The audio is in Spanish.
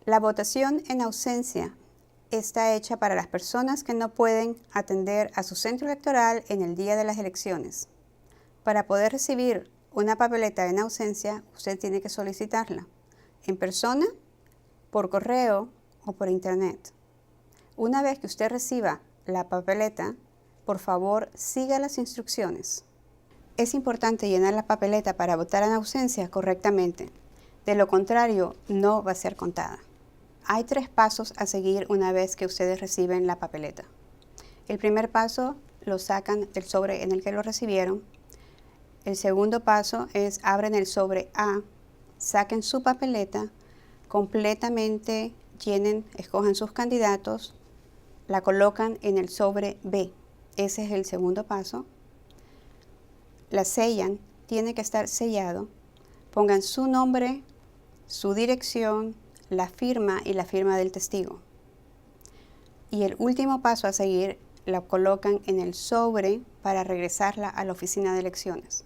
La votación en ausencia está hecha para las personas que no pueden atender a su centro electoral en el día de las elecciones. Para poder recibir una papeleta en ausencia, usted tiene que solicitarla en persona, por correo o por internet. Una vez que usted reciba la papeleta, por favor, siga las instrucciones. Es importante llenar la papeleta para votar en ausencia correctamente. De lo contrario, no va a ser contada. Hay 3 pasos a seguir una vez que ustedes reciben la papeleta. El primer paso lo sacan del sobre en el que lo recibieron. El segundo paso es abren el sobre A, saquen su papeleta, completamente llenen, escojan sus candidatos, la colocan en el sobre B. Ese es el segundo paso. La sellan, tiene que estar sellado. Pongan su nombre, su dirección, la firma y la firma del testigo. Y el último paso a seguir, la colocan en el sobre para regresarla a la oficina de elecciones.